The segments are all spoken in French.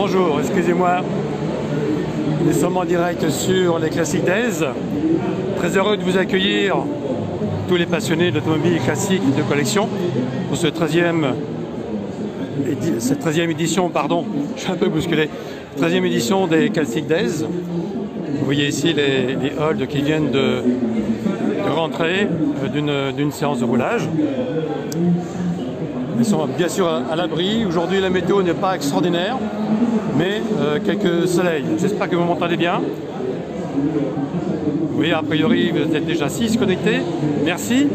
Bonjour, excusez-moi, nous sommes en direct sur les Classic Days. Très heureux de vous accueillir, tous les passionnés d'automobile classique de collection, pour cette 13e édition, pardon, je suis un peu bousculé, 13e édition des Classic Days. Vous voyez ici les holds qui viennent de rentrer d'une séance de roulage. Ils sont bien sûr à l'abri. Aujourd'hui, la météo n'est pas extraordinaire, mais quelques soleils. J'espère que vous m'entendez bien. Oui, a priori, vous êtes déjà 6 connectés. Merci.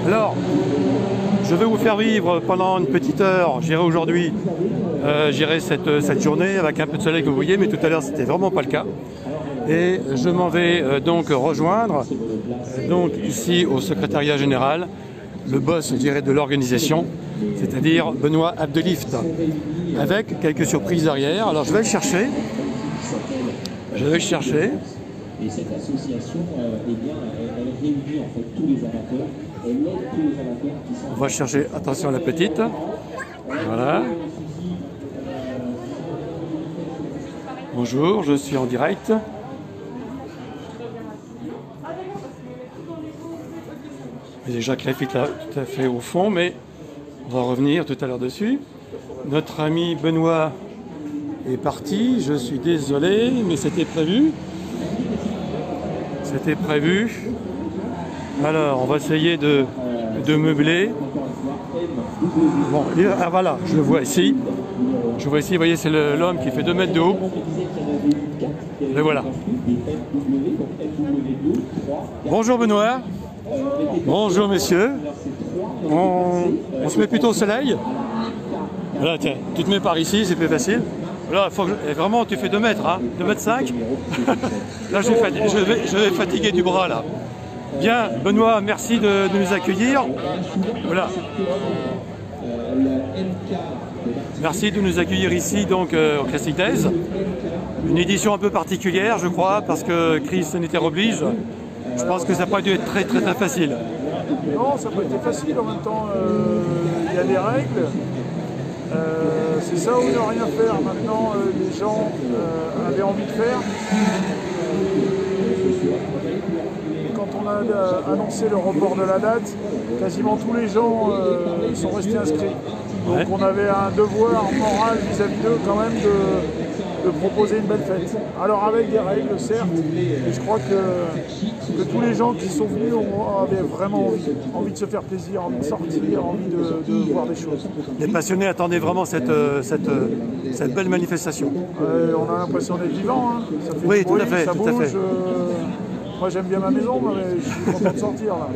Alors, je vais vous faire vivre pendant une petite heure, j'irai aujourd'hui, cette journée avec un peu de soleil que vous voyez, mais tout à l'heure, c'était vraiment pas le cas. Et je m'en vais donc rejoindre, donc ici au secrétariat général, le boss, je dirais, de l'organisation, c'est-à-dire Benoît Abdelift, avec quelques surprises derrière. Alors je vais le chercher. Et cette association, eh bien, elle réunit en fait tous les amateurs, elle aide tous les amateurs qui sont... On va chercher, attention à la petite. Voilà. Bonjour, je suis en direct. Il y a déjà Créfit là, tout à fait au fond, mais on va revenir tout à l'heure dessus. Notre ami Benoît est parti, je suis désolé, mais c'était prévu. C'était prévu. Alors, on va essayer de meubler. Bon, ah, voilà, je le vois ici. Je vois ici, vous voyez, c'est l'homme qui fait 2 mètres de haut. Le voilà. Bonjour Benoît. Bonjour messieurs. On se met plutôt au soleil. Voilà, tiens, tu te mets par ici, c'est plus facile. Là, vraiment, tu fais 2 mètres, hein, 2 mètres 5. Là, je vais fatiguer du bras, là. Bien, Benoît, merci de nous accueillir. Voilà. Merci de nous accueillir ici, donc, au Classic Days. Une édition un peu particulière, je crois, parce que crise sanitaire oblige. Je pense que ça n'a pas dû être très facile. Non, ça n'a pas été facile. En même temps, il y a des règles. C'est ça ou ne rien faire. Maintenant, les gens avaient envie de faire. Quand on a annoncé le report de la date, quasiment tous les gens sont restés inscrits. Donc on avait un devoir moral vis-à-vis d'eux quand même de proposer une belle fête. Alors avec des règles, certes, et je crois que tous les gens qui sont venus avaient vraiment envie de se faire plaisir, envie de sortir, envie de voir des choses. Les passionnés attendaient vraiment cette belle manifestation. On a l'impression d'être vivant, hein. Ça fait oui, du bruit, tout à fait, ça tout bouge. à fait. Moi j'aime bien ma maison, mais je suis content de sortir là.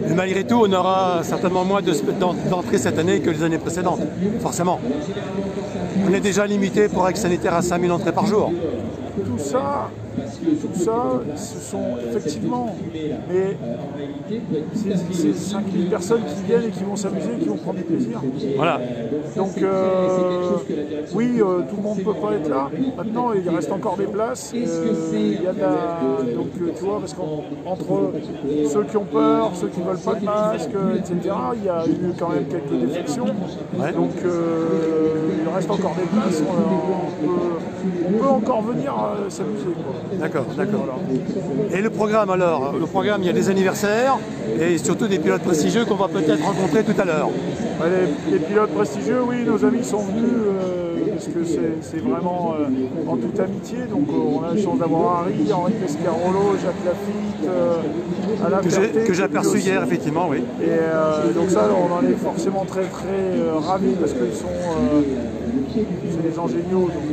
Mais malgré tout, on aura certainement moins d'entrées cette année que les années précédentes, forcément. On est déjà limité pour règles sanitaires à 5000 entrées par jour. Tout ça, ce sont effectivement, mais c'est 5000 personnes qui viennent et qui vont s'amuser, qui vont prendre du plaisir. Voilà. Donc oui, tout le monde ne peut pas être là. Maintenant, il reste encore des places. Il y a donc tu vois, parce qu'entre ceux qui ont peur, ceux qui ne veulent pas de masque, etc., il y a eu quand même quelques défections. Ouais. Donc il reste encore des places. On peut encore venir s'amuser. D'accord. Et le programme alors? Le programme, il y a des anniversaires et surtout des pilotes prestigieux qu'on va peut-être rencontrer tout à l'heure. Les pilotes prestigieux, oui, nos amis sont venus parce que c'est vraiment en toute amitié. Donc on a la chance d'avoir Henri Pescarolo, Jacques Lafitte, Alain Ferté. Que j'ai aperçu hier, effectivement, oui. Et donc ça, on en est forcément très ravis parce qu'ils sont... c'est des gens géniaux, donc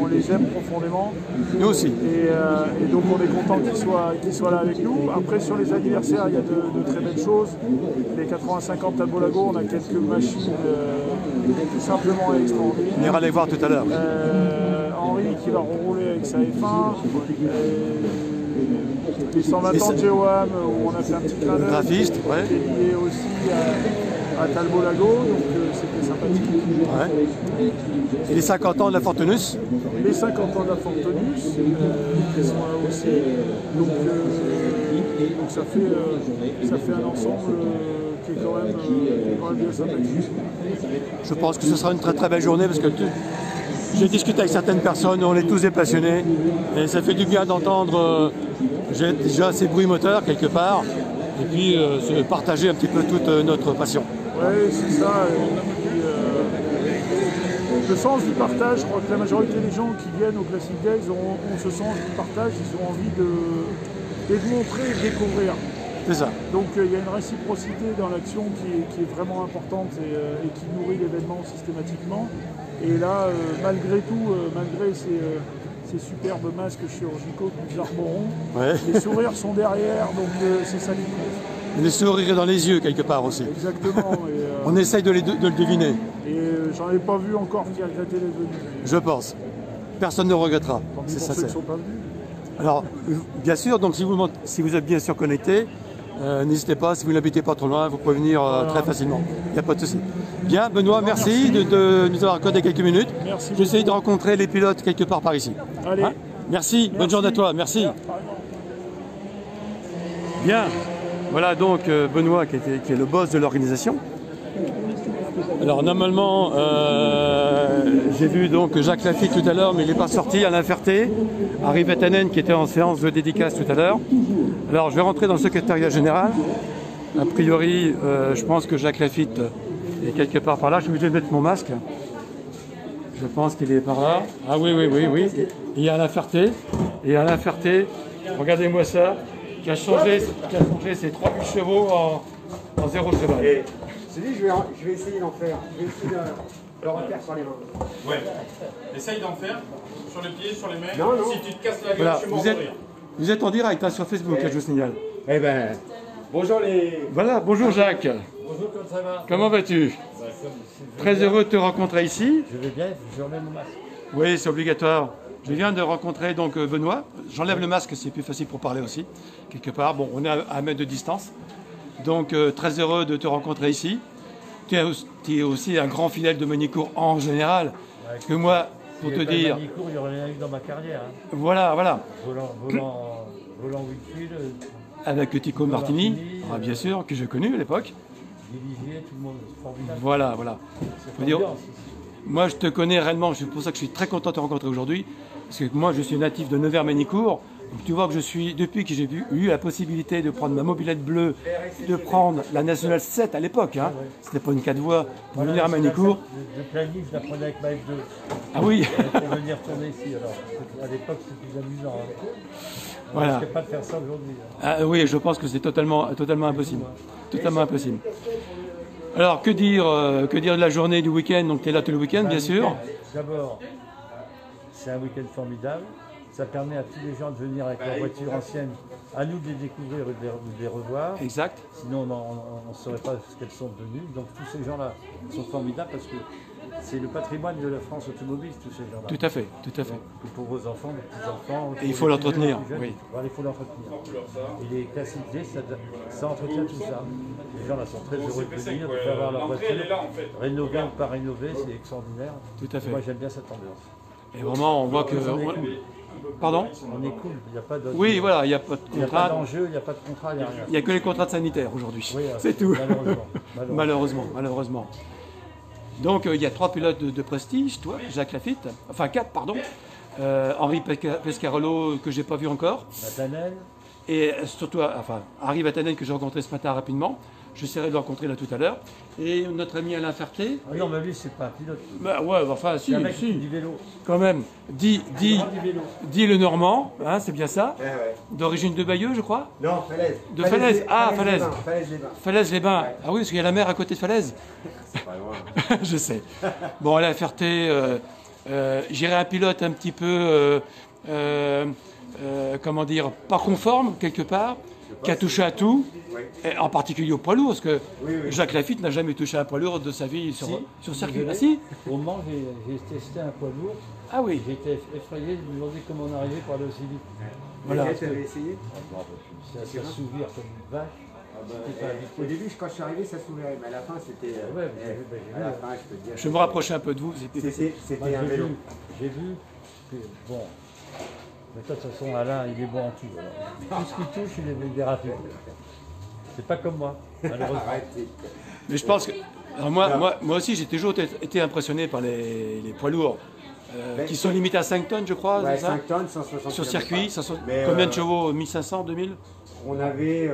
on les aime profondément. Nous aussi. Et donc on est content qu'ils soient là avec nous. Après sur les anniversaires, il y a de très belles choses. Les 80-50 Talbot Lago, on a quelques machines tout simplement extraordinaires. On ira les voir tout à l'heure. Henri qui va rouler avec sa F1. Les 120 ans de Geoham où on a fait un petit clin d'œil. Graphiste, ouais. Qui est lié aussi à Talbot Lago, donc c'était sympathique. Ouais. Et les 50 ans de la Fortunus? Les 50 ans de la Fortunus, qui sont là aussi. Donc ça fait un ensemble qui est quand même bien sympathique. Je pense que ce sera une très belle journée parce que j'ai discuté avec certaines personnes, on est tous des passionnés et ça fait du bien d'entendre déjà ces bruits moteurs quelque part et puis se partager un petit peu toute notre passion. Oui, c'est ça. Le sens du partage, je crois que la majorité des gens qui viennent au Classic Days ont ce sens du partage, ils ont envie de montrer et de découvrir. C'est ça. Donc il y a une réciprocité dans l'action qui est vraiment importante et qui nourrit l'événement systématiquement. Et là, malgré tout, malgré ces superbes masques chirurgicaux que nous arborons, les sourires sont derrière, donc c'est ça qui compte. Les sourires dans les yeux quelque part aussi. Exactement. On essaye de le deviner. Et j'en ai pas vu encore qui regrettait les venus. Je pense. Personne ne regrettera. C'est ça. Ceux qui sont pas venus. Alors, bien sûr, donc si vous êtes bien sûr connecté, n'hésitez pas, si vous n'habitez pas trop loin, vous pouvez venir très facilement. Il n'y a pas de souci. Bien, Benoît, merci de nous avoir accordé quelques minutes. J'essaie de rencontrer les pilotes quelque part par ici. Allez. Hein? Merci, bonne journée à toi, merci. Bien, voilà donc Benoît qui est le boss de l'organisation. Alors normalement, j'ai vu donc Jacques Lafitte tout à l'heure, mais il n'est pas sorti, Alain Ferté, Harry Vatanen qui était en séance de dédicace tout à l'heure. Alors je vais rentrer dans le secrétariat général. A priori, je pense que Jacques Lafitte est quelque part par là. Je suis obligé de mettre mon masque. Je pense qu'il est par là. Ah oui. Et il y a Alain Ferté. Et Alain Ferté, regardez-moi ça, qui a changé ses 3 chevaux en 0 cheval. Je te dis, je vais essayer d'en faire. Je vais essayer de le refaire sur les mains. Ouais. Essaye d'en faire sur les pieds, sur les mains. Non. Si tu te casses la gueule, je suis mort de rire. Vous êtes en direct hein, sur Facebook, je vous signale. Eh ben, bonjour les... Voilà, bonjour Jacques. Bonjour, comment ça va? Comment vas-tu? Très heureux de te rencontrer ici. Je vais bien, je remets mon masque. Oui, c'est obligatoire. Je viens de rencontrer donc Benoît. J'enlève le masque, c'est plus facile pour parler aussi, quelque part. Bon, on est à 1 mètre de distance. Donc, très heureux de te rencontrer ici. Tu es aussi un grand fidèle de Manicourt en général. Parce que moi, pour te dire... Manicourt, il y aurait rien eu dans ma carrière. Hein. Voilà. Volant Whitfield. Avec Tico Martini, bien sûr, que j'ai connu à l'époque. Olivier, tout le monde, formidable. Voilà. Faut dire, moi, je te connais réellement, c'est pour ça que je suis très content de te rencontrer aujourd'hui. Parce que moi, je suis natif de Nevers-Manicourt. Donc, tu vois que je suis, depuis que j'ai eu la possibilité de prendre ma mobilette bleue, de prendre la Nationale 7 à l'époque, hein. C'était pas une 4 voies, pour venir à Manicourt. Le planning, je la prenais avec ma F2. Ah oui. Pour venir tourner ici. Alors, à l'époque, c'était plus amusant. Hein. Voilà. Je ne sais pas de faire ça aujourd'hui. Ah oui, je pense que c'est totalement impossible. Totalement impossible. Alors, que dire de la journée du week-end? Donc, tu es là tout le week-end, bien sûr. D'abord, c'est un week-end formidable. Ça permet à tous les gens de venir avec leur voiture ancienne, à nous de les découvrir et de les revoir. Exact. Sinon, on ne saurait pas ce qu'elles sont devenues. Donc, tous ces gens-là sont formidables parce que c'est le patrimoine de la France automobile, tous ces gens-là. Tout à fait. Donc, pour vos enfants, vos petits-enfants. Et il faut l'entretenir. Oui. Voilà, il faut l'entretenir. Et les Classic Days, ça entretient tout ça. Les gens là sont très heureux de venir, de faire voir leur voiture. Rénover ou pas rénover, c'est extraordinaire. Tout à fait. Moi, j'aime bien cette ambiance. Et vraiment, on voit que... Pardon? On est cool, il n'y a pas de... Oui, voilà, il n'y a pas de Il n'y a pas contrat. d'enjeu, il n'y a pas de contrat, il n'y a rien. Il n'y a que les contrats sanitaires aujourd'hui. Oui, c'est tout. Malheureusement. Donc, il y a 3 pilotes de prestige, toi, Jacques Lafitte, enfin 4, pardon. Henri Pescarolo, que je n'ai pas vu encore. Vatanen. Et surtout, Harry Vatanen, que j'ai rencontré ce matin rapidement. J'essaierai de le rencontrer là tout à l'heure. Et notre ami Alain Ferté. Ah non, mais lui, c'est pas un pilote. Bah ouais, enfin, si, C'est un mec qui dit vélo. quand même. Dit le Normand, hein, c'est bien ça. Ouais. D'origine de Bayeux, je crois. Non, Falaise. De Falaise. Ah, Falaise. Falaise-les-Bains. Falaise-les-Bains. Ah oui, parce qu'il y a la mer à côté de Falaise. C'est pas loin. Je sais. Bon, Alain Ferté, j'irai un pilote un petit peu, comment dire, pas conforme, quelque part, qui a touché à tout, et en particulier au poids lourd, parce que Jacques Lafitte n'a jamais touché un poids lourd de sa vie sur circuit. Ah si? Au Mans, j'ai testé un poids lourd. Ah oui. J'ai été effrayé de me demander comment on arrivait pour aller aussi vite. Voilà. Tu avais essayé? Ça s'ouvrir comme une vache. Au début, quand je suis arrivé, ça s'ouvrait, mais à la fin, c'était... à la fin, je peux te dire... Je me rapprochais un peu de vous. C'était un vélo. J'ai vu que, bon, mais toi, de toute façon, Alain, il est bon en tout. Alors. Tout ce qu'il touche, il est des ratés. C'est pas comme moi, malheureusement. Mais je pense que... Alors moi aussi, j'ai toujours été impressionné par les poids lourds. qui sont limités à 5 tonnes, je crois, Ouais, c'est ça 5 tonnes, 160 Sur circuit, Mais, combien de chevaux? 1500, 2000? On avait,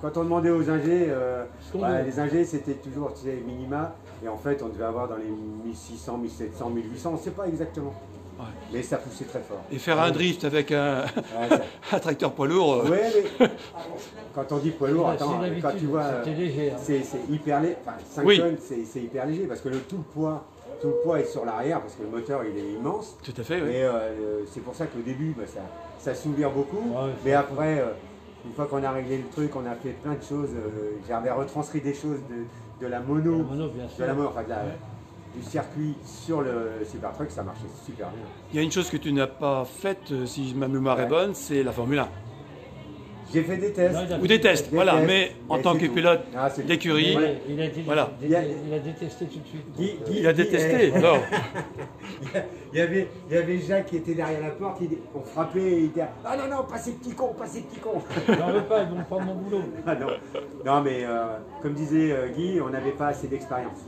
quand on demandait aux ingés, les ingés c'était toujours minima, et en fait on devait avoir dans les 1600, 1700, 1800, on ne sait pas exactement. Ouais. Mais ça poussait très fort. Et faire un drift avec un, un tracteur poids lourd. Oui, mais quand on dit poids lourd, attends, quand tu vois, c'est hyper léger. Enfin, 5 tonnes, c'est hyper léger parce que tout le poids est sur l'arrière parce que le moteur il est immense. Tout à fait, oui. Et c'est pour ça qu'au début, ça soulire beaucoup. Ouais, mais après, une fois qu'on a réglé le truc, on a fait plein de choses. J'avais retranscrit des choses de la mono, bien sûr. Du circuit sur le Super Truck, ça marchait super bien. Il y a une chose que tu n'as pas faite, si ma mémoire est bonne, c'est la Formule 1. J'ai fait des tests. Ou des tests, voilà, mais en tant que pilote d'écurie, voilà. Il a détesté tout de suite. Il a détesté, non. Il y avait Jacques qui était derrière la porte, on frappait et il disait « Ah non, non, pas ces petits cons, pas ces petits cons !» J'en veux pas, ils vont prendre mon boulot. Ah non, mais comme disait Guy, on n'avait pas assez d'expérience.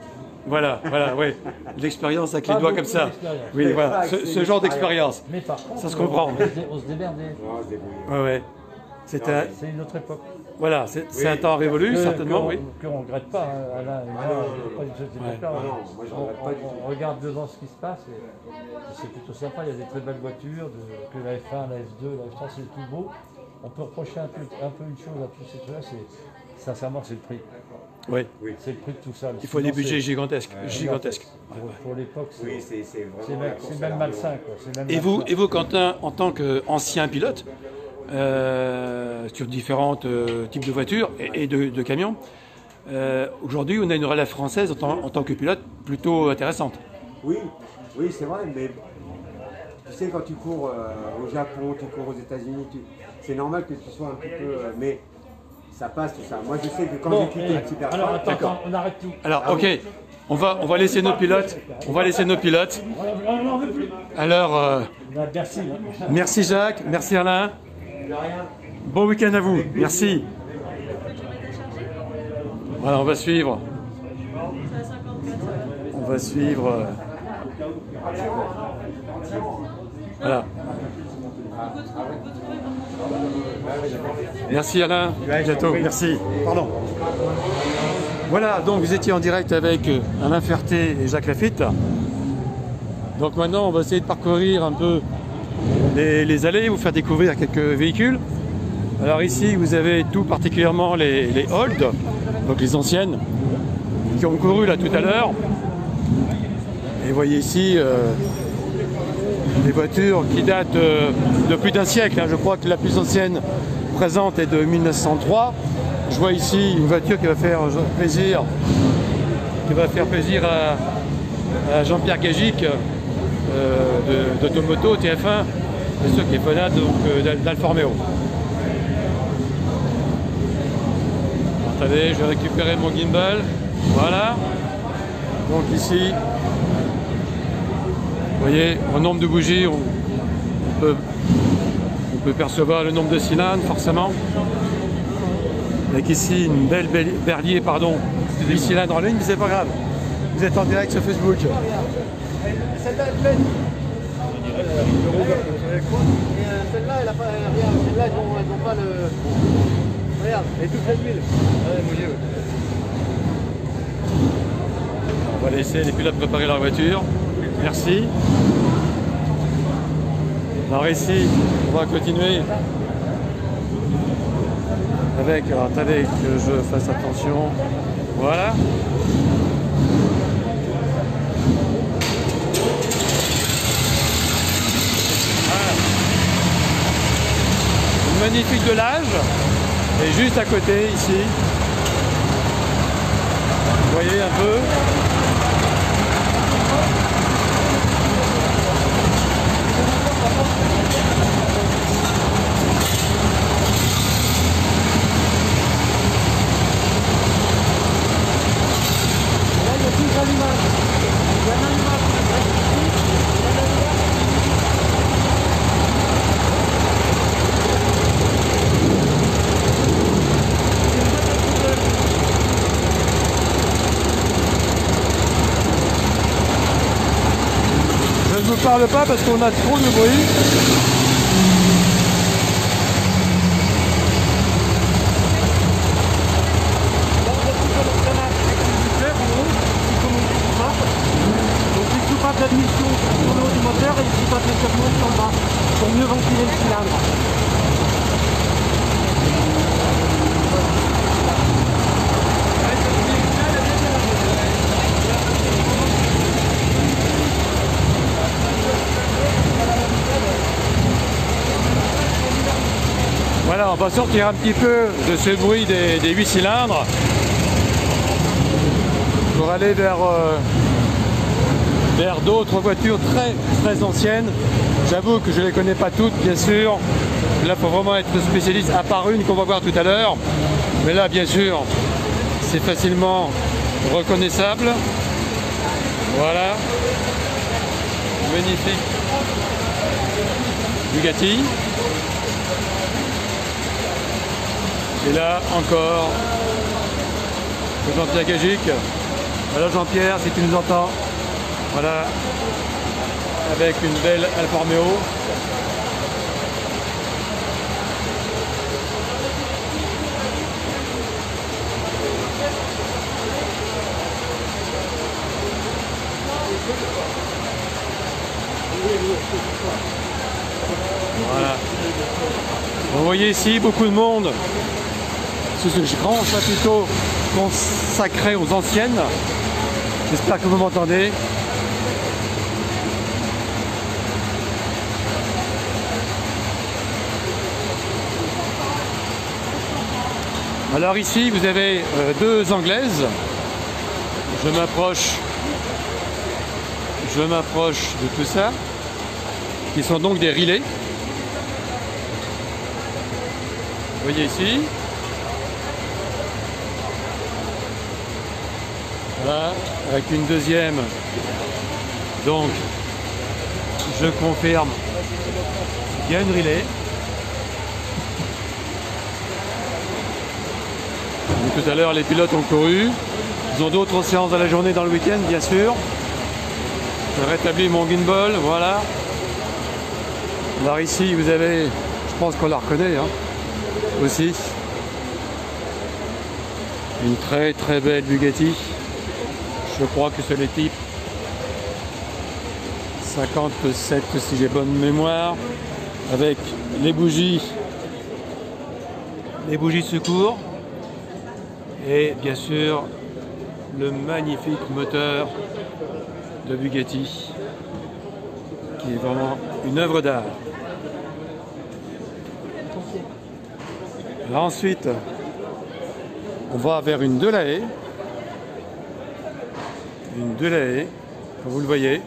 Voilà, oui. L'expérience avec les doigts comme ça. Oui, voilà, ce genre d'expérience. Mais par contre, ça se comprend. On se démerdait. On se débrouillait. Ouais. C'est une autre époque. Voilà, c'est un temps révolu, certainement, oui. Qu'on ne regrette pas, hein. Alain et moi, pas du tout d'accord. Moi, je regrette pas du tout. On regarde devant ce qui se passe et c'est plutôt sympa. Il y a des très belles voitures, que la F1, la F2, la F3, c'est tout beau. On peut reprocher un peu une chose à tous ces trucs-là, sincèrement, c'est le prix. Oui. C'est le prix de tout ça. Il faut des budgets gigantesques. Pour l'époque, c'est même malsain. Et vous, Quentin, en tant qu'ancien pilote, sur différents types de voitures et de camions, aujourd'hui, on a une relève française en tant que pilote plutôt intéressante. Oui, c'est vrai, mais tu sais, quand tu cours au Japon, tu cours aux États-Unis, c'est normal que tu sois un petit peu... mais ça passe tout ça. Moi, je sais que quand j'ai quitté un Super Truck... Alors, attends, on arrête tout. Alors, ok, on va laisser nos pilotes. Alors, merci Jacques, merci Alain. Bon week-end à vous, merci. Voilà, on va suivre. Voilà. Merci Alain, à bientôt, merci. Pardon. Voilà, donc vous étiez en direct avec Alain Ferté et Jacques Lafitte. Donc maintenant, on va essayer de parcourir un peu les allées, vous faire découvrir quelques véhicules. Alors ici, vous avez tout particulièrement les Old, donc les anciennes, qui ont couru là tout à l'heure. Et vous voyez ici des voitures qui datent de plus d'un siècle. Je crois que la plus ancienne présente est de 1903. Je vois ici une voiture qui va faire plaisir, à Jean-Pierre Gagic d'Automoto, TF1, c'est sûr qui est fanat d'Alfa Romeo. Attendez, je vais récupérer mon gimbal. Voilà. Donc ici, vous voyez, en nombre de bougies, on peut percevoir le nombre de cylindres, forcément. Avec ici une belle berlier, de 8 cylindres en ligne, mais c'est pas grave. Vous êtes en direct sur Facebook. Celle-là, elle pète. Celle-là, elle n'a pas rien. Celle-là, elles n'ont pas le... Regarde, elle est toute faite d'huile. Ouais, mon Dieu. On va laisser les pilotes préparer leur voiture. Merci. Alors ici, on va continuer avec... Alors attendez que je fasse attention. Voilà. Une magnifique de l'âge. Et juste à côté, ici, vous voyez un peu. vous parle pas parce qu'on a trop de bruit. D'admission sur le haut du moteur et il passe légèrement sur le bas pour mieux ventiler le cylindre. Voilà, on va sortir un petit peu de ce bruit des 8 cylindres pour aller vers d'autres voitures très anciennes. J'avoue que je ne les connais pas toutes, bien sûr. Là, il faut vraiment être spécialiste, à part une qu'on va voir tout à l'heure. Mais là, bien sûr, c'est facilement reconnaissable. Voilà. Magnifique Bugatti. Et là, encore, Jean-Pierre Gagic. Voilà Jean-Pierre, si tu nous entends. Voilà, avec une belle Alfa Romeo. Voilà. Vous voyez ici beaucoup de monde sur ce grand chapiteau consacré aux anciennes. J'espère que vous m'entendez. Alors ici vous avez deux anglaises. Je m'approche de tout ça, qui sont donc des relais. Vous voyez ici. Voilà, avec une deuxième. Donc, je confirme, il y a une relais. Et tout à l'heure, les pilotes ont couru. Ils ont d'autres séances dans la journée, dans le week-end, bien sûr. Je rétablis mon gimbal, voilà. Alors ici, vous avez, je pense qu'on la reconnaît, hein, aussi. Une très belle Bugatti. Je crois que c'est le type 57 si j'ai bonne mémoire, avec les bougies de secours et bien sûr le magnifique moteur de Bugatti qui est vraiment une œuvre d'art. Là ensuite on va vers une Delahaye. Une Delahaye, comme vous le voyez,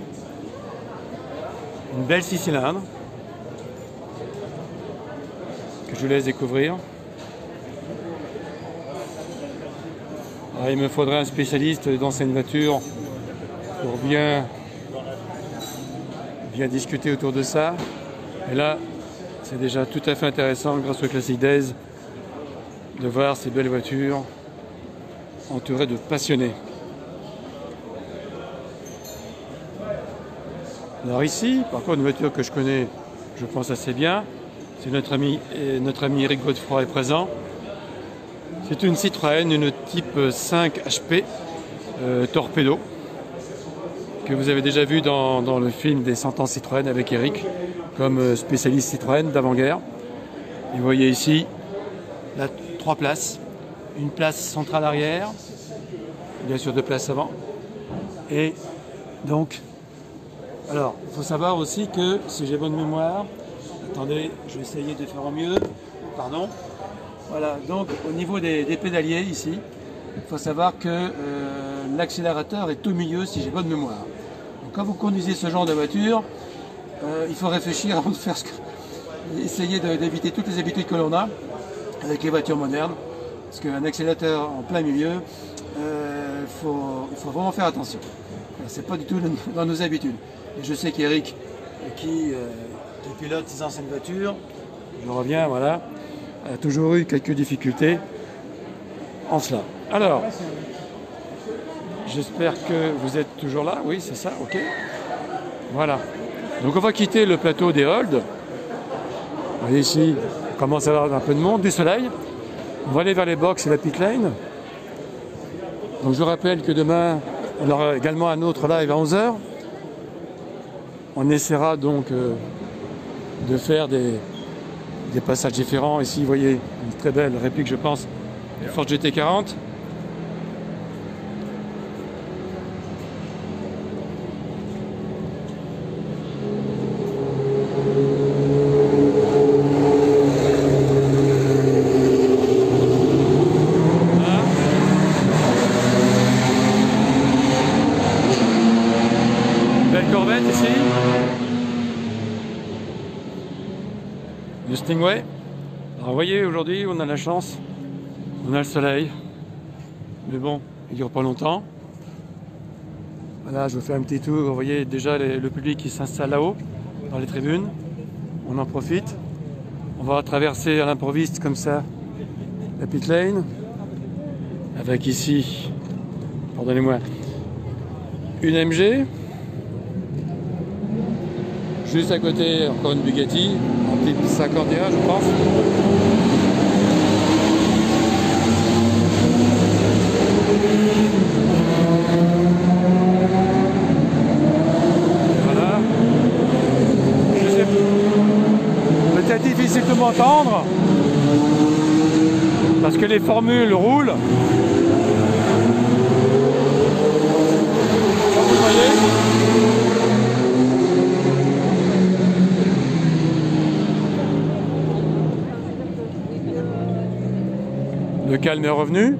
une belle 6 cylindres que je vous laisse découvrir. Alors, il me faudrait un spécialiste dans cette voiture pour bien discuter autour de ça. Et là, c'est déjà tout à fait intéressant grâce au Classic Days de voir ces belles voitures entourées de passionnés. Alors ici, par contre, une voiture que je connais, je pense assez bien, c'est notre ami Eric Godefroy est présent. C'est une Citroën, une type 5 HP Torpedo, que vous avez déjà vu dans le film des 100 ans Citroën avec Eric, comme spécialiste Citroën d'avant-guerre. Et vous voyez ici, là, 3 places, une place centrale arrière, bien sûr 2 places avant, et donc, alors, il faut savoir aussi que, si j'ai bonne mémoire, attendez, je vais essayer de faire au mieux, pardon. Voilà, donc au niveau des pédaliers ici, il faut savoir que l'accélérateur est au milieu, si j'ai bonne mémoire. Donc, quand vous conduisez ce genre de voiture, il faut réfléchir avant de faire essayer d'éviter toutes les habitudes que l'on a avec les voitures modernes, parce qu'un accélérateur en plein milieu, il faut vraiment faire attention. C'est pas du tout dans nos habitudes. Et je sais qu'Eric, qui pilote ces anciennes voitures, je reviens, voilà, a toujours eu quelques difficultés en cela. Alors, j'espère que vous êtes toujours là. Oui, c'est ça, ok. Voilà. Donc on va quitter le plateau des Holds. Vous voyez ici, on commence à avoir un peu de monde, du soleil. On va aller vers les box et la pit lane. Donc je vous rappelle que demain, on aura également un autre live à 11 h. On essaiera donc de faire des passages différents. Ici, vous voyez une très belle réplique, je pense, de Ford GT40. Corvette ici, le Stingray. Alors vous voyez, aujourd'hui on a la chance, on a le soleil, mais bon, il ne dure pas longtemps. Voilà, je vous fais un petit tour, vous voyez déjà le public qui s'installe là-haut, dans les tribunes. On en profite. On va traverser à l'improviste comme ça la pit lane, avec ici, pardonnez-moi, une MG. Juste à côté, encore une Bugatti, en type 51 je pense. Voilà. Peut-être difficile de m'entendre, parce que les formules roulent. Vous voyez ? Le calme est revenu.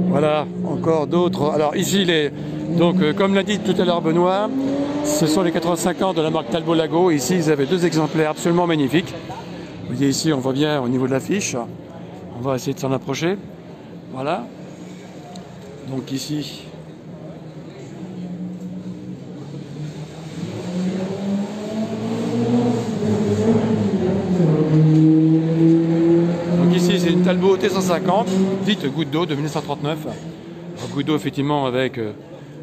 Voilà, encore d'autres. Alors ici, donc comme l'a dit tout à l'heure Benoît, ce sont les 85 ans de la marque Talbot Lago. Ici, ils avaient 2 exemplaires absolument magnifiques. Vous voyez ici, on voit bien au niveau de l'affiche. On va essayer de s'en approcher. Voilà. Donc ici. Ici, c'est une Talbot T150, dite goutte d'eau de 1939. Alors, goutte d'eau, effectivement, avec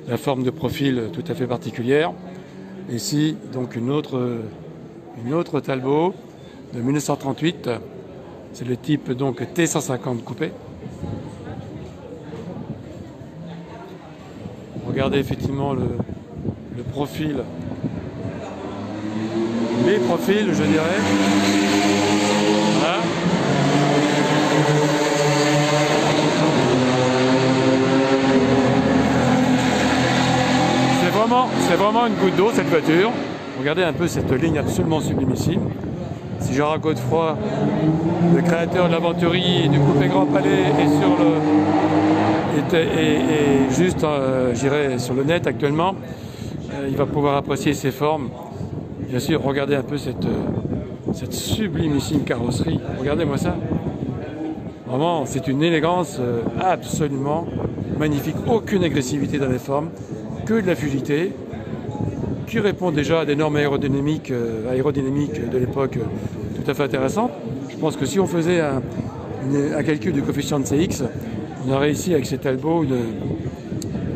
la forme de profil tout à fait particulière. Ici, donc, une autre Talbot de 1938. C'est le type donc T150 coupé. Regardez effectivement le profil, les profils, je dirais. Voilà. C'est vraiment une goutte d'eau cette voiture. Regardez un peu cette ligne absolument sublimissime. Si Jean Godefroy, le créateur de l'Aventurier du Coupé Grand Palais, est juste, j'irais, sur le net actuellement, il va pouvoir apprécier ses formes. Bien sûr, regardez un peu cette sublimissime carrosserie. Regardez-moi ça. Vraiment, c'est une élégance absolument magnifique. Aucune agressivité dans les formes, que de la fluidité, qui répond déjà à des normes aérodynamiques de l'époque tout à fait intéressantes. Je pense que si on faisait un calcul du coefficient de CX, on aurait ici avec ces Talbot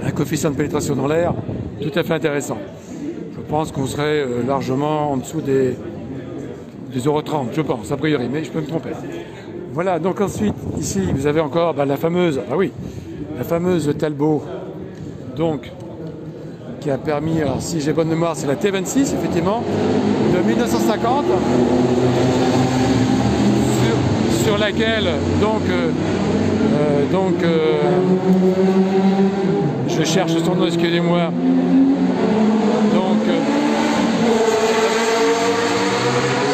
un coefficient de pénétration dans l'air tout à fait intéressant. Je pense qu'on serait largement en dessous des 0,30, je pense, a priori, mais je peux me tromper. Voilà, donc ensuite, ici, vous avez encore la fameuse Talbot, donc, qui a permis, alors si j'ai bonne mémoire, c'est la T26, effectivement, de 1950, sur laquelle, je cherche son nom, excusez-moi,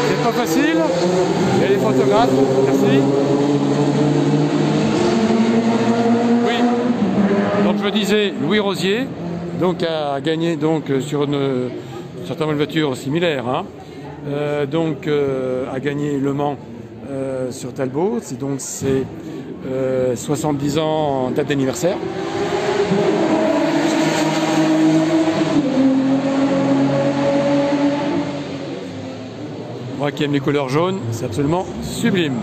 c'est pas facile, il y a les photographes, merci. Oui, donc je disais, Louis Rosier, donc a gagné sur une certaine voiture similaire, hein, a gagné Le Mans sur Talbot, c'est 70 ans en date d'anniversaire. Moi qui aime les couleurs jaunes, c'est absolument sublime.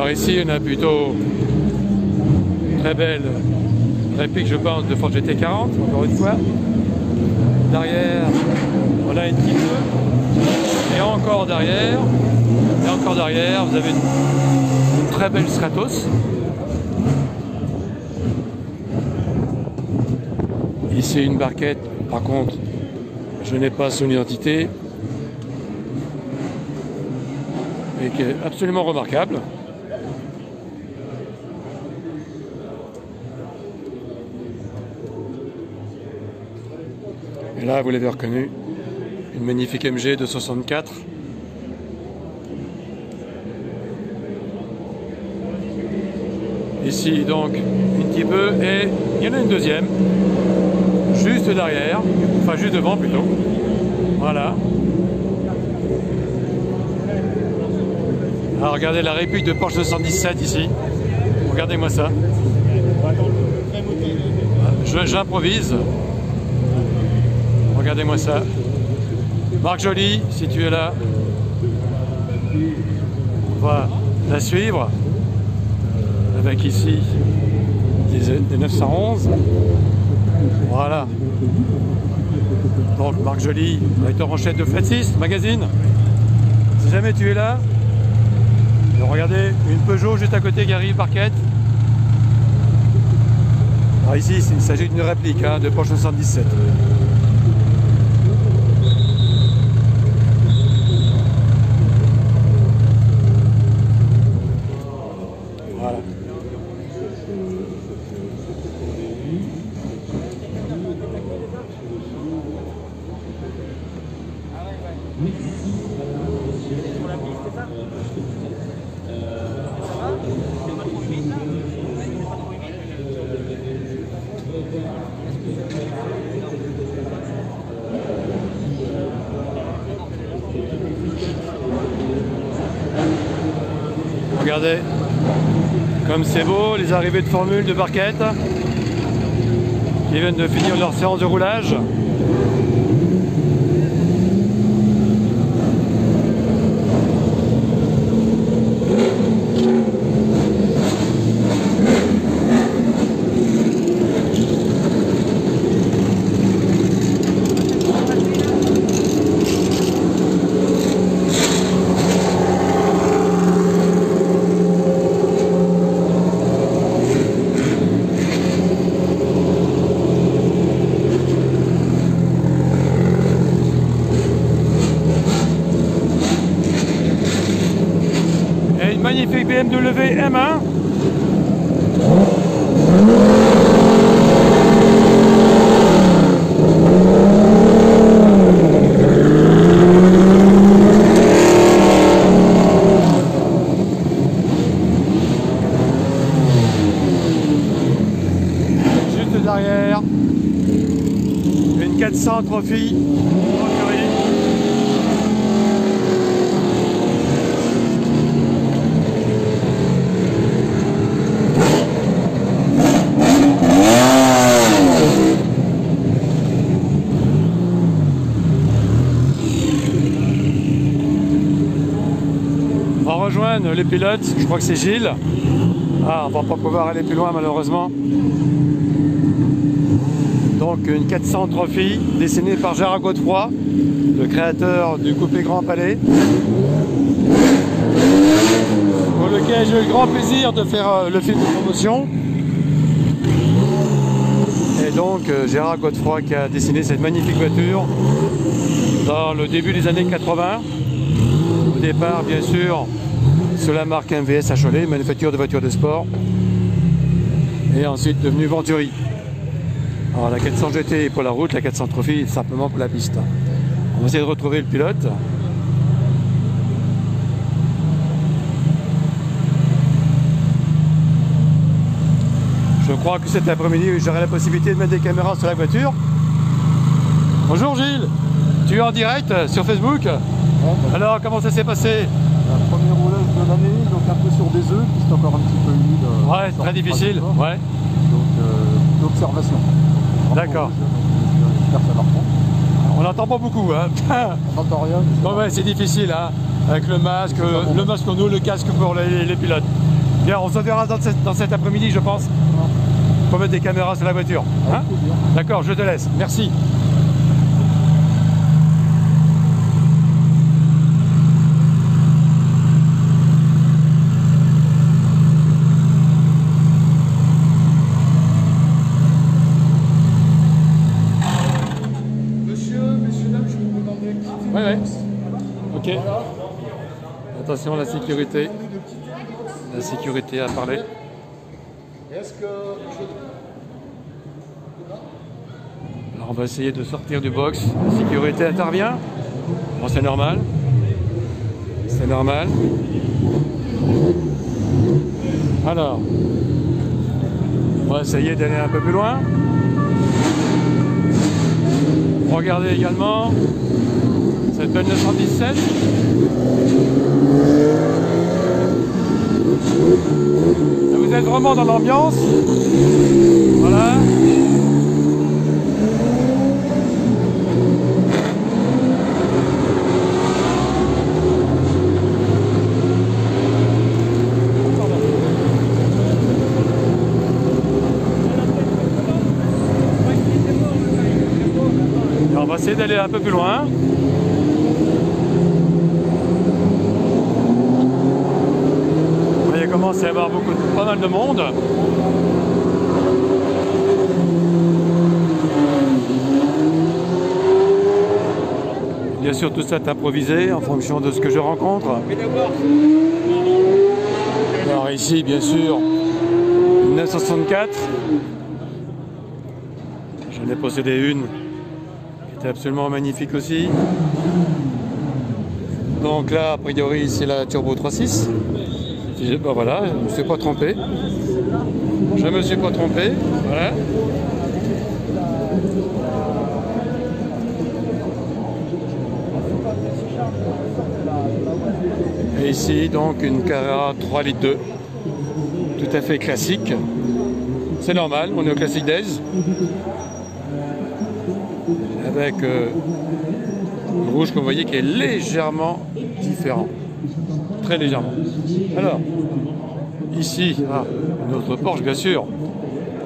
Alors ici, on a plutôt très belle réplique, je pense, de Ford GT40, encore une fois. Derrière, on a un petit peu. Et encore derrière, vous avez une très belle Stratos. Ici, une barquette, par contre, je n'ai pas son identité. Et qui est absolument remarquable. Et là, vous l'avez reconnu, une magnifique MG de 64. Ici, donc, un petit peu, et il y en a une deuxième, juste derrière, enfin juste devant plutôt. Voilà. Alors regardez la réplique de Porsche 217 ici. Regardez-moi ça. J'improvise. Regardez-moi ça. Marc Joly, si tu es là, on va la suivre. Avec ici des 911. Voilà. Donc Marc Joly, directeur en chef de Flat 6 Magazine. Si jamais tu es là, donc regardez, une Peugeot juste à côté qui arrive, barquette. Alors ici, il s'agit d'une réplique de Porsche 77. Voilà. Regardez, comme c'est beau, les arrivées de formule de barquettes qui viennent de finir leur séance de roulage. Magnifique BMW M1. Juste derrière, une 400 Trophy. On va rejoindre les pilotes, je crois que c'est Gilles. Ah, on va pas pouvoir aller plus loin malheureusement. Donc une 400 Trophy dessinée par Gérard Godefroy, le créateur du Coupé Grand Palais, pour lequel j'ai eu le grand plaisir de faire le film de promotion. Et donc Gérard Godefroy qui a dessiné cette magnifique voiture dans le début des années 80. Au départ, bien sûr, sous la marque MVS à Cholet, manufacture de voitures de sport. Et ensuite devenu Venturi. Alors la 400 GT est pour la route, la 400 Trophy est simplement pour la piste. On va essayer de retrouver le pilote. Je crois que cet après-midi, j'aurai la possibilité de mettre des caméras sur la voiture. Bonjour Gilles, tu es en direct sur Facebook? Ouais. Alors comment ça s'est passé? La première roulage de l'année, donc un peu sur des œufs, puis c'est encore un petit peu humide. Ouais, très difficile. Ouais. Donc l'observation. D'accord. J'espère que ça va reprendre. On n'entend pas beaucoup. Hein. On n'entend rien. Bon, ouais, c'est difficile hein, avec le masque en nous, le casque pour les pilotes. Bien, on se verra dans cet après-midi, je pense. Pour mettre des caméras sur la voiture. Hein? D'accord, je te laisse. Merci. Messieurs, dames, je vous demande de quitter. Ouais. Ok. Voilà. Attention à la sécurité. La sécurité à parler. Est-ce que Alors on va essayer de sortir du box. La sécurité intervient. Bon, c'est normal. C'est normal. Alors, on va essayer d'aller un peu plus loin. Regardez également cette belle 917. Vous êtes vraiment dans l'ambiance. Voilà. Et on va essayer d'aller un peu plus loin. Il commence à y avoir pas mal de monde. Bien sûr, tout ça est improvisé en fonction de ce que je rencontre. Alors ici, bien sûr, 964. J'en ai possédé une qui était absolument magnifique aussi. Donc là, a priori, c'est la Turbo 3.6. Ben voilà, je ne me suis pas trompé. Je me suis pas trompé. Voilà. Et ici, donc, une Carrera 3 litres 2. Tout à fait classique. C'est normal, on est au Classic Days. Avec le rouge, comme vous voyez, qui est légèrement différent. Très légèrement. Alors, ici, une autre Porsche, bien sûr,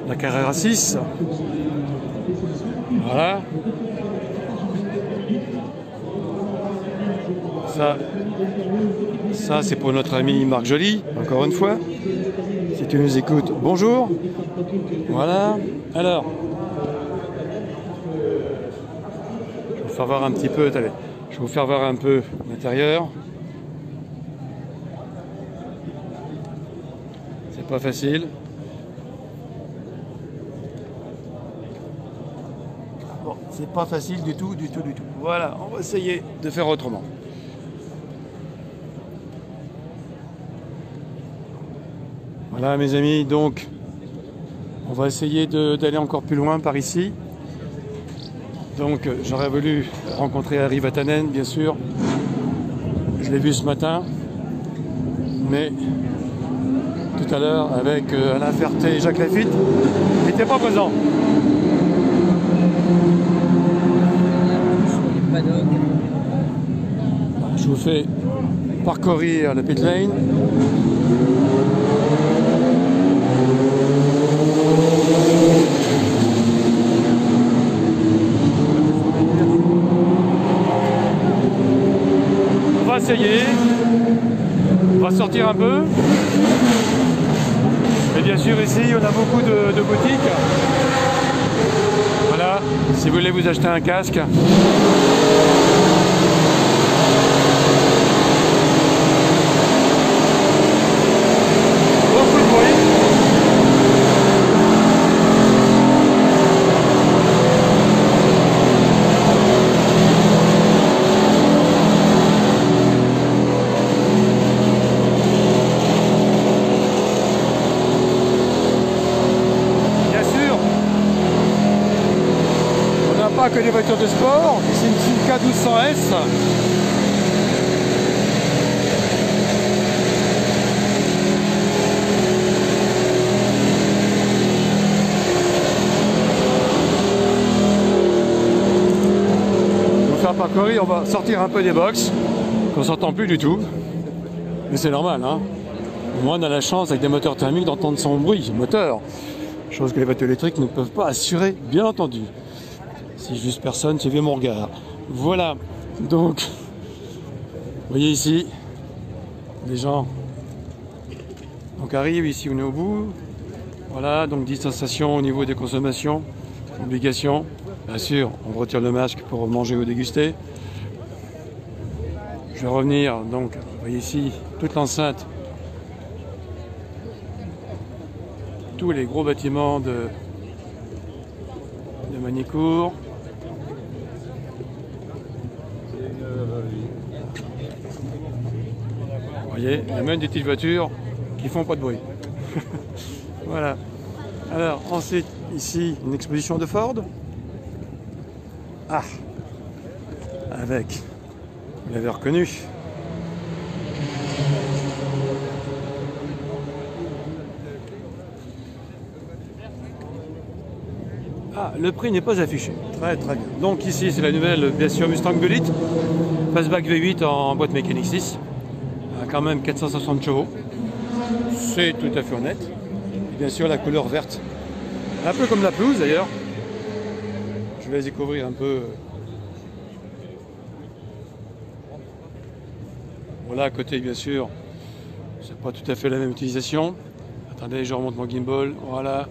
la Carrera 6. Voilà. Ça c'est pour notre ami Marc Joly, encore une fois. Si tu nous écoutes, bonjour. Voilà. Alors, je vais vous faire voir un petit peu, attendez, je vais vous faire voir un peu l'intérieur. Pas facile. Bon, c'est pas facile du tout. Voilà, on va essayer de faire autrement. Voilà mes amis, donc on va essayer d'aller encore plus loin par ici. Donc j'aurais voulu rencontrer Harry Vatanen, bien sûr. Je l'ai vu ce matin. Mais tout à l'heure avec Alain Ferté et Jacques Lafitte, il n'était pas présent. Je vous fais parcourir le pit lane. On va essayer. On va sortir un peu. Et bien sûr ici on a beaucoup de boutiques. Voilà, si vous voulez vous acheter un casque. Beaucoup de bruit. Pas que des voitures de sport, c'est une Simca 1200S. On va faire parcourir, on va sortir un peu des box, qu'on s'entend plus du tout. Mais c'est normal, hein. Au moins on a la chance avec des moteurs thermiques d'entendre son bruit, moteur. Chose que les voitures électriques ne peuvent pas assurer, bien entendu. Si juste personne, c'est vu mon regard. Voilà, donc, vous voyez ici, les gens donc arrivent, ici on est au bout. Voilà, donc distanciation au niveau des consommations, obligation. Bien sûr, on retire le masque pour manger ou déguster. Je vais revenir, donc, vous voyez ici, toute l'enceinte. Tous les gros bâtiments de Magny-Cours. Vous voyez, il y a même des petites voitures qui font pas de bruit. Voilà. Alors, ensuite, ici, une exposition de Ford. Ah, avec, vous l'avez reconnu. Ah, le prix n'est pas affiché. Très très bien. Donc ici, c'est la nouvelle, bien sûr, Mustang Bullitt. Fastback V8 en boîte mécanique 6. Quand même 460 chevaux. C'est tout à fait honnête. Et bien sûr, la couleur verte. Un peu comme la pelouse d'ailleurs. Je vais découvrir un peu. Voilà, à côté, bien sûr, c'est pas tout à fait la même utilisation. Attendez, je remonte mon gimbal. Voilà.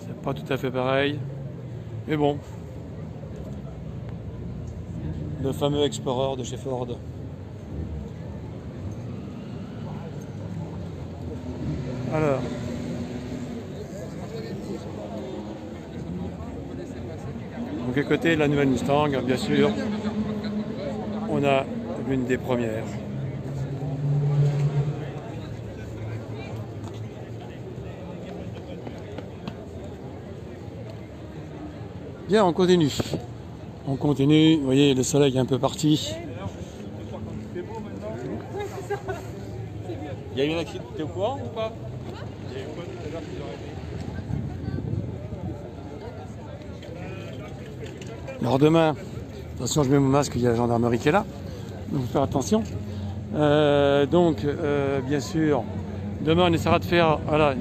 C'est pas tout à fait pareil. Mais bon. Le fameux Explorer de chez Ford. Alors. Donc à côté, la nouvelle Mustang, bien sûr. On a l'une des premières. Bien, on continue. On continue. Vous voyez, le soleil est un peu parti. Il y a eu un accident, t'es au courant ou pas? Alors demain, attention, je mets mon masque, il y a la gendarmerie qui est là. Donc faut faire attention. Bien sûr, demain on essaiera de faire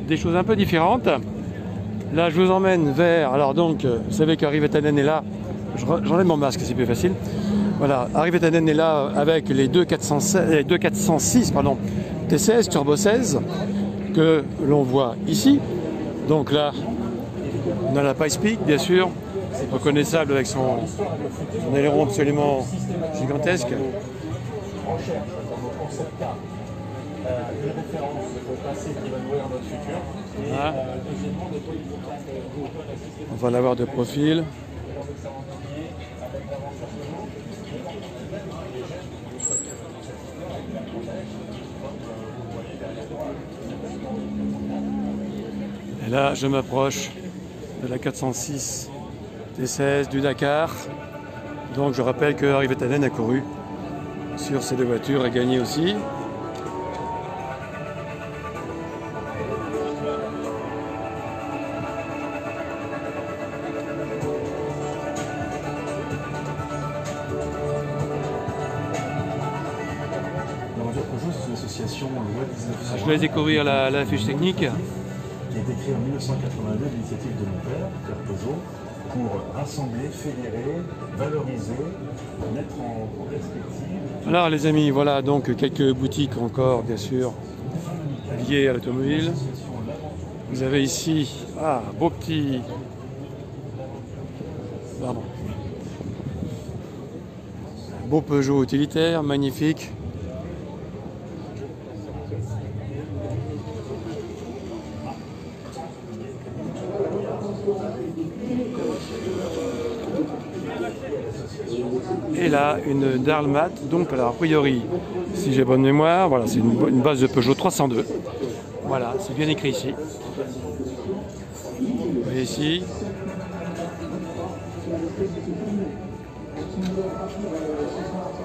des choses un peu différentes. Là, je vous emmène vers. Alors donc, vous savez qu'Arri-Vatanen est là. J'enlève mon masque, c'est plus facile. Voilà, Arri-Vatanen est là avec les deux 406 T16 Turbo 16 que l'on voit ici. Donc là, on a la Pikes Peak, bien sûr, reconnaissable avec son aileron absolument gigantesque. Voilà. On va l'avoir de profil. Et là, je m'approche de la 406 T16 du Dakar. Donc je rappelle que Arri-Vatanen a couru sur ces deux voitures et gagné aussi. Je vais découvrir la fiche technique. Qui a été créée en 1982 d'initiative de mon père, Pierre Peugeot, pour rassembler, fédérer, valoriser, mettre en perspective. Alors les amis, voilà donc quelques boutiques encore, bien sûr, liées à l'automobile. Vous avez ici, beau petit... Pardon. Beau Peugeot utilitaire, magnifique. Et là, une Darlmat, donc alors, a priori, si j'ai bonne mémoire, voilà, c'est une base de Peugeot 302. Voilà, c'est bien écrit ici. Vous voyez ici.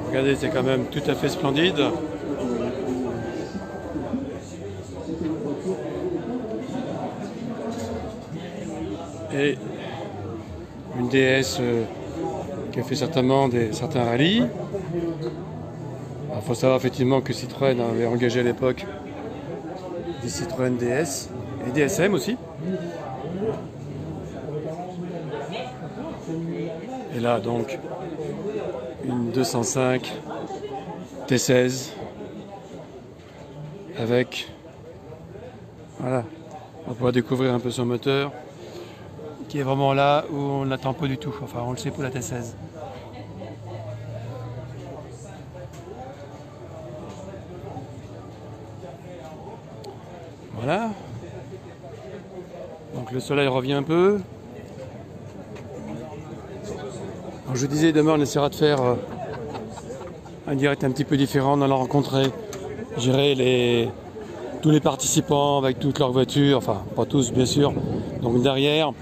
Regardez, c'est quand même tout à fait splendide. Et une DS qui a fait certainement certains rallyes. Il faut savoir effectivement que Citroën avait engagé à l'époque des Citroën DS et DSM aussi. Et là donc une 205 T16 avec, voilà, on pourra découvrir un peu son moteur qui est vraiment là où on n'attend pas du tout, enfin on le sait pour la T16. Voilà. Donc le soleil revient un peu. Donc je disais, demain on essaiera de faire un direct un petit peu différent. On allait rencontrer, je dirais, tous les participants avec toutes leurs voitures, enfin pas tous bien sûr. Donc derrière,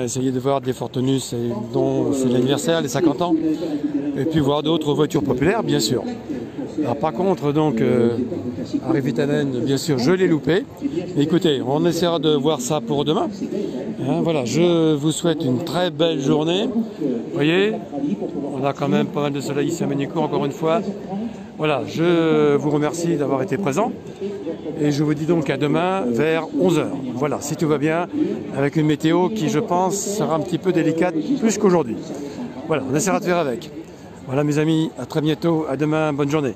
essayer de voir des Fortunus dont c'est l'anniversaire, les 50 ans. Et puis voir d'autres voitures populaires, bien sûr. Alors par contre, donc, Harry Virtanen, bien sûr, je l'ai loupé. Écoutez, on essaiera de voir ça pour demain. Hein, voilà, je vous souhaite une très belle journée. Vous voyez, on a quand même pas mal de soleil ici à Magny-Cours, encore une fois. Voilà, je vous remercie d'avoir été présent. Et je vous dis donc à demain vers 11 h. Voilà, si tout va bien, avec une météo qui, je pense, sera un petit peu délicate, plus qu'aujourd'hui. Voilà, on essaiera de faire avec. Voilà mes amis, à très bientôt, à demain, bonne journée.